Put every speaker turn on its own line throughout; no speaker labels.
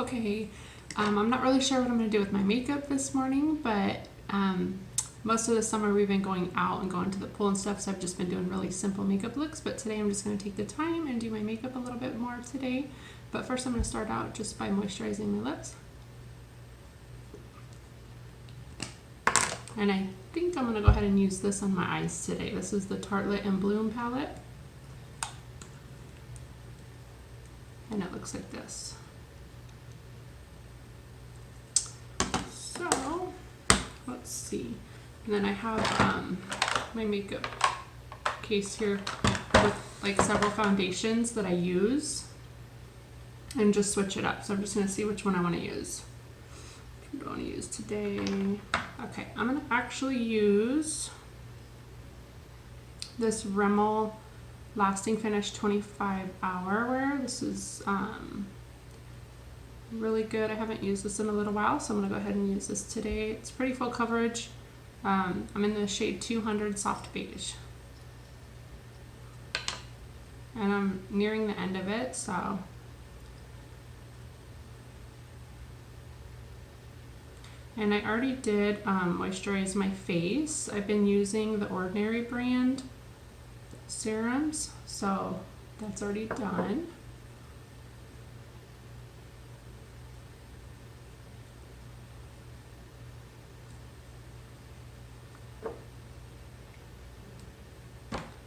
Okay, I'm not really sure what I'm going to do with my makeup this morning, but most of the summer we've been going out and going to the pool and stuff, so I've just been doing really simple makeup looks, but today I'm just going to take the time and do my makeup a little bit more today. But first I'm going to start out just by moisturizing my lips. And I think I'm going to go ahead and use this on my eyes today. This is the Tartlette In Bloom Palette. And it looks like this. So, let's see. And then I have my makeup case here with like several foundations that I use and just switch it up. So I'm just going to see which one I want to use. What do I want to use today? Okay, I'm going to actually use this Rimmel Lasting Finish 25 Hour Wear. This is really good. I haven't used this in a little while, so I'm going to go ahead and use this today. It's pretty full coverage. I'm in the shade 200 Soft Beige. And I'm nearing the end of it, so. And I already did moisturize my face. I've been using the Ordinary brand serums, so that's already done.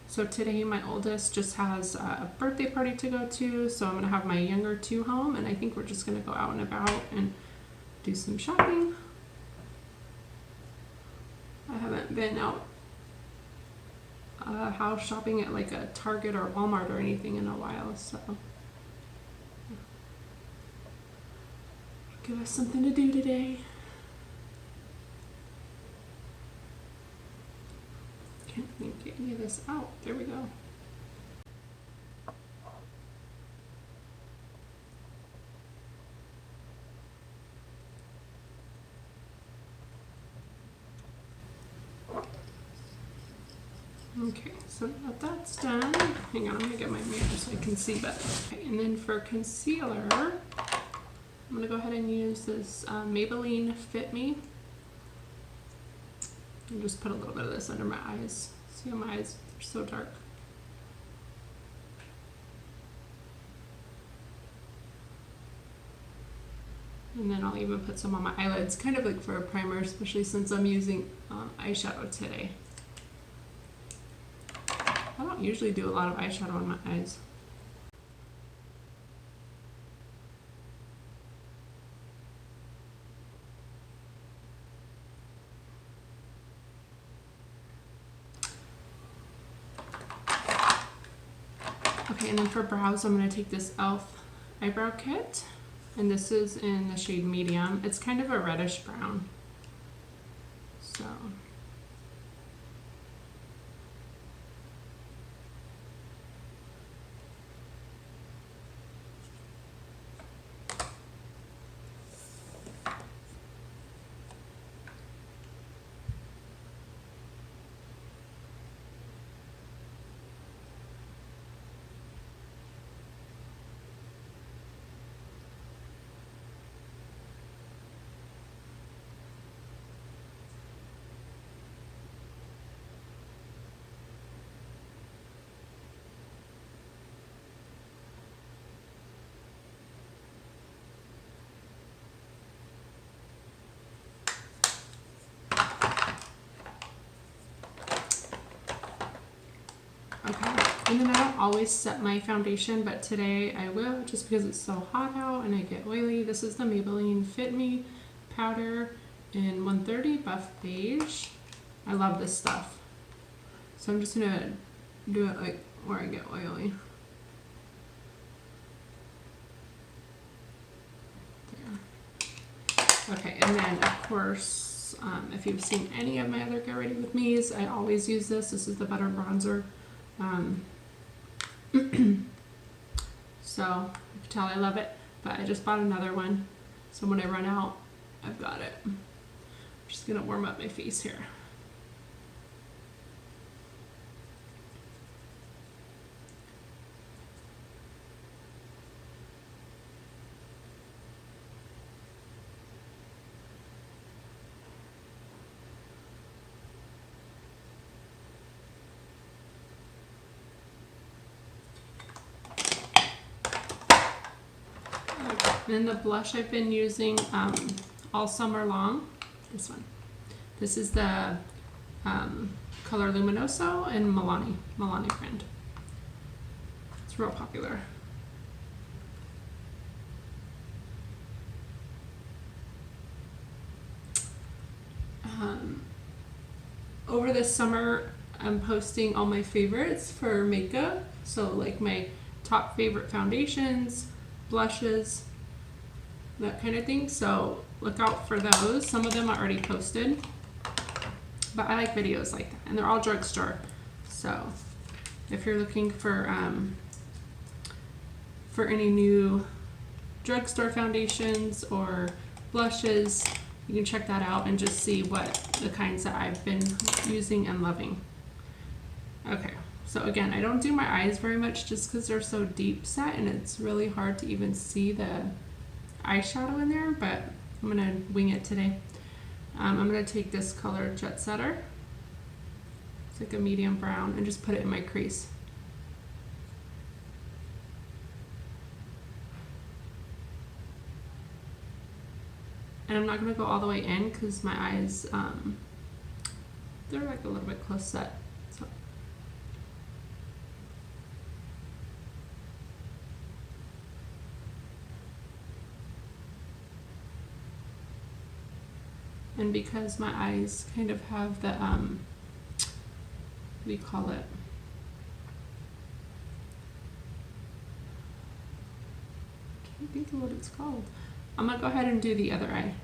So today my oldest just has a birthday party to go to, so I'm gonna have my younger two home, and I think we're just gonna go out and about and do some shopping. I haven't been out house shopping at like a Target or Walmart or anything in a while, so give us something to do today. Can't even get any of this out. There we go. Okay, so now that that's done, hang on, I'm gonna get my mirror so I can see better. Okay, and then for concealer, I'm gonna go ahead and use this Maybelline Fit Me. And just put a little bit of this under my eyes. See how my eyes are so dark. And then I'll even put some on my eyelids, kind of like for a primer, especially since I'm using eyeshadow today. I don't usually do a lot of eyeshadow on my eyes. Okay, and then for brows, I'm going to take this e.l.f. eyebrow kit, and this is in the shade medium. It's kind of a reddish brown. So. Okay, and then I don't always set my foundation, but today I will just because it's so hot out and I get oily. This is the Maybelline Fit Me powder in 130 Buff Beige. I love this stuff. So I'm just gonna do it like where I get oily. There. Okay, and then of course, if you've seen any of my other Get Ready With Me's, I always use this. This is the Butter Bronzer. So you can tell I love it, but I just bought another one, so when I run out I've got it. I'm just gonna warm up my face here. And then the blush I've been using all summer long, this one. This is the Color Luminoso and Milani brand. It's real popular. Over this summer, I'm posting all my favorites for makeup. So like my top favorite foundations, blushes, that kind of thing. So look out for those. Some of them are already posted, but I like videos like that, and they're all drugstore. So if you're looking for any new drugstore foundations or blushes, you can check that out and just see what the kinds that I've been using and loving. Okay, so again, I don't do my eyes very much just because they're so deep set and it's really hard to even see the eyeshadow in there, but I'm gonna wing it today. I'm gonna take this color Jet Setter. It's like a medium brown, and just put it in my crease. And I'm not gonna go all the way in because my eyes, they're like a little bit close set. So. And because my eyes kind of have the, what do you call it? I can't think of what it's called. I'm gonna go ahead and do the other eye.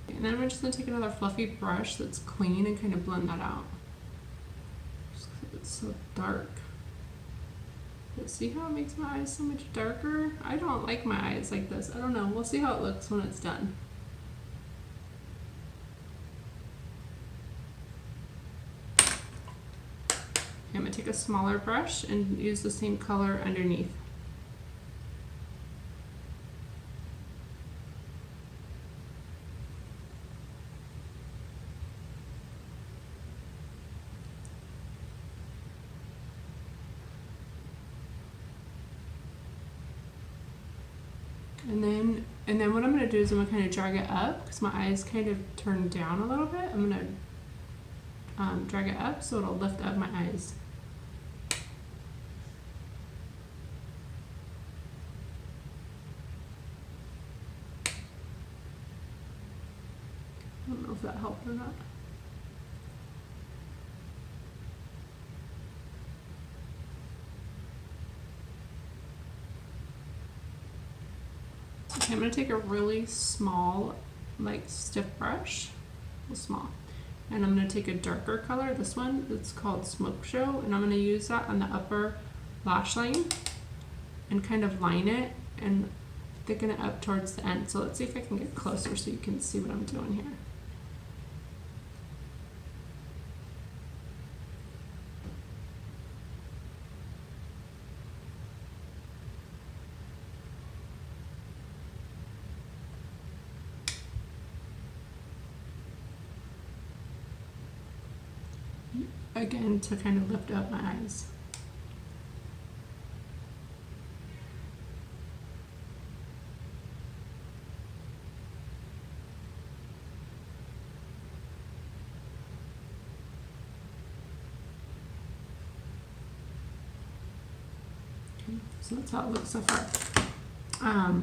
And then I'm just gonna take another fluffy brush that's clean and kind of blend that out. Just 'cause it's so dark. But see how it makes my eyes so much darker? I don't like my eyes like this. I don't know. We'll see how it looks when it's done. I'm going to take a smaller brush and use the same color underneath. And then what I'm going to do is I'm going to kind of drag it up because my eyes kind of turn down a little bit. I'm going to drag it up so it'll lift up my eyes. I don't know if that helped or not. Okay, I'm going to take a really small, like stiff brush, small, and I'm going to take a darker color, this one, it's called Smoke Show, and I'm going to use that on the upper lash line and kind of line it and thicken it up towards the end. So let's see if I can get closer so you can see what I'm doing here. Again, to kind of lift up my eyes. Okay, so that's how it looks so far. I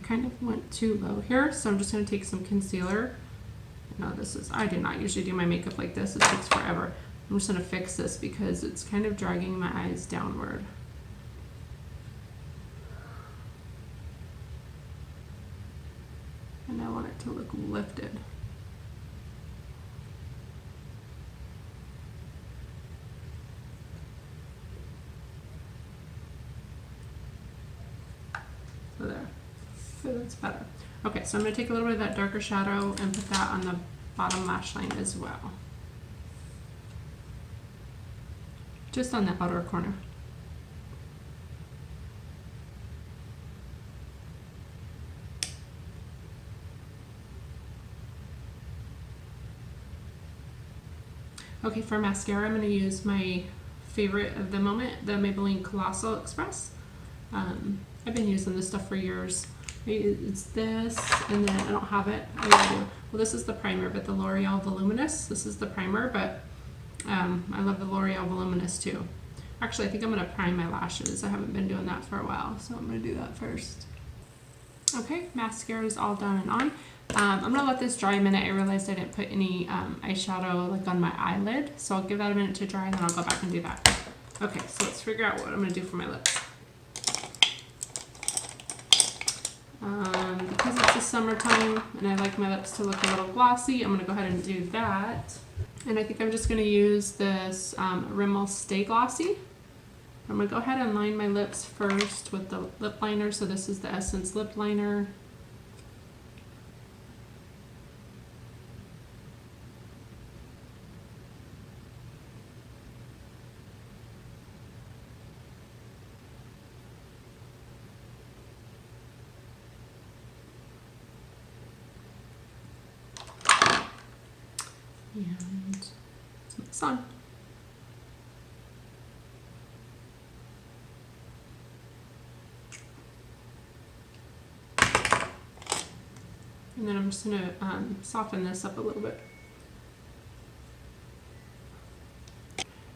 kind of went too low here, so I'm just going to take some concealer. No, I do not usually do my makeup like this. It takes forever. I'm just going to fix this because it's kind of dragging my eyes downward. And I want it to look lifted. So there. So that's better. Okay, so I'm going to take a little bit of that darker shadow and put that on the bottom lash line as well. Just on the outer corner. Okay, for mascara, I'm going to use my favorite of the moment, the Maybelline Colossal Express. I've been using this stuff for years. It's this, and then I don't have it. I do. Well, this is the primer, but the L'Oreal Voluminous. This is the primer, but I love the L'Oreal Voluminous too. Actually, I think I'm going to prime my lashes. I haven't been doing that for a while, so I'm going to do that first. Okay, mascara is all done and on. I'm going to let this dry a minute. I realized I didn't put any eyeshadow like on my eyelid, so I'll give that a minute to dry and then I'll go back and do that. Okay, so let's figure out what I'm going to do for my lips. Because it's the summertime and I like my lips to look a little glossy, I'm going to go ahead and do that. And I think I'm just going to use this Rimmel Stay Glossy. I'm going to go ahead and line my lips first with the lip liner. So this is the Essence lip liner. And it's on. And then I'm just going to soften this up a little bit.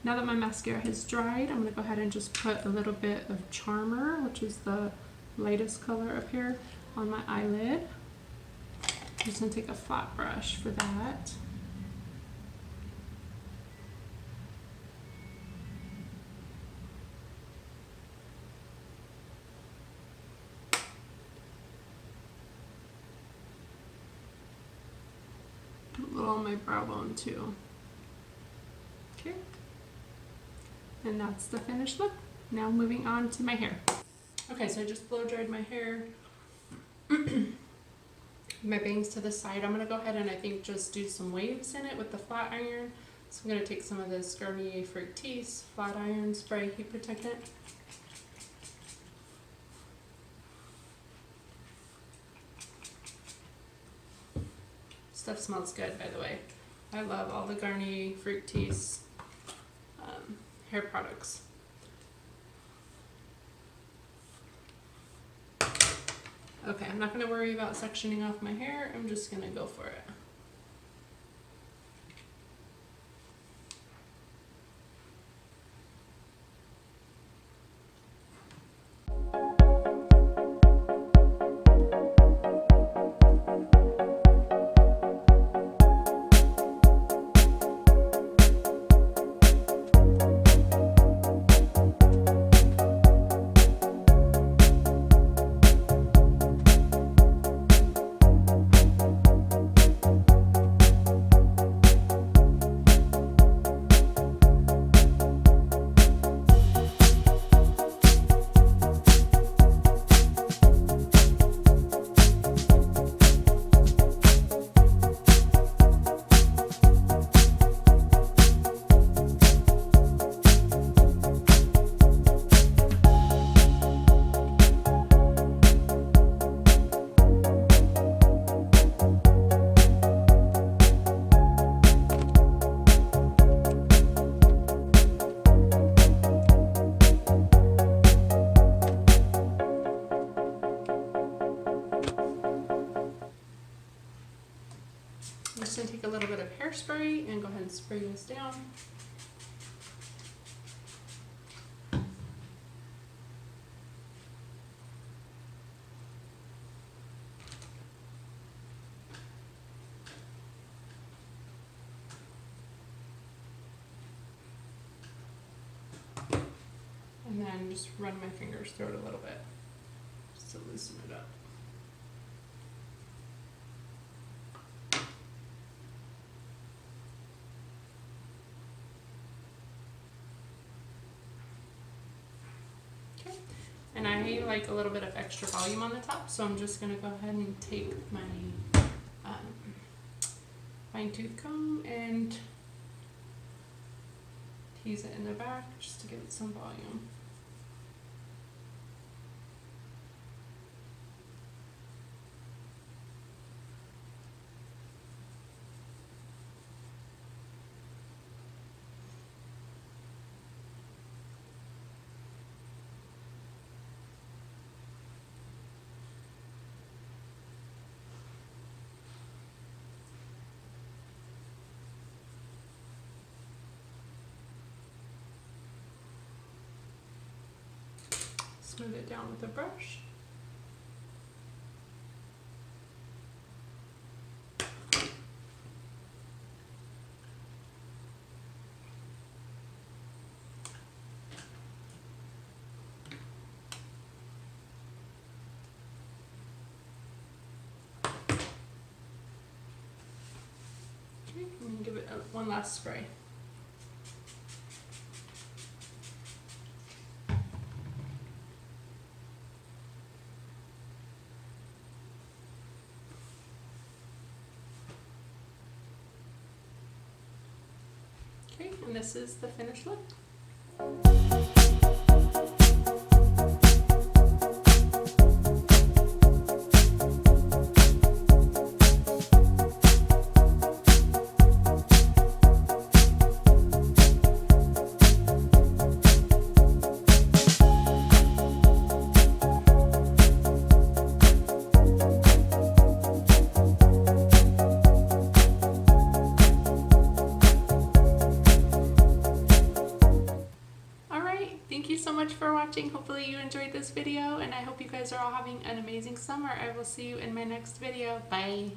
Now that my mascara has dried, I'm going to go ahead and just put a little bit of Charmer, which is the lightest color up here, on my eyelid. I'm just going to take a flat brush for that. A little on my brow bone too. Okay. And that's the finished look. Now moving on to my hair. Okay, so I just blow dried my hair. My bangs to the side. I'm going to go ahead and I think just do some waves in it with the flat iron. So I'm going to take some of this Garnier Fructis flat iron spray heat protectant. Stuff smells good, by the way. I love all the Garnier Fructis hair products. Okay, I'm not going to worry about sectioning off my hair. I'm just going to go for it. I'm just going to take a little bit of hairspray and go ahead and spray this down. And then just run my fingers through it a little bit, just to loosen it up. Okay, and I like a little bit of extra volume on the top, so I'm just going to go ahead and take my fine tooth comb and tease it in the back just to give it some volume. Smooth it down with a brush. Okay, and give it one last spray. Okay, and this is the finished look. Thank you so much for watching. Hopefully you enjoyed this video, and I hope you guys are all having an amazing summer. I will see you in my next video. Bye.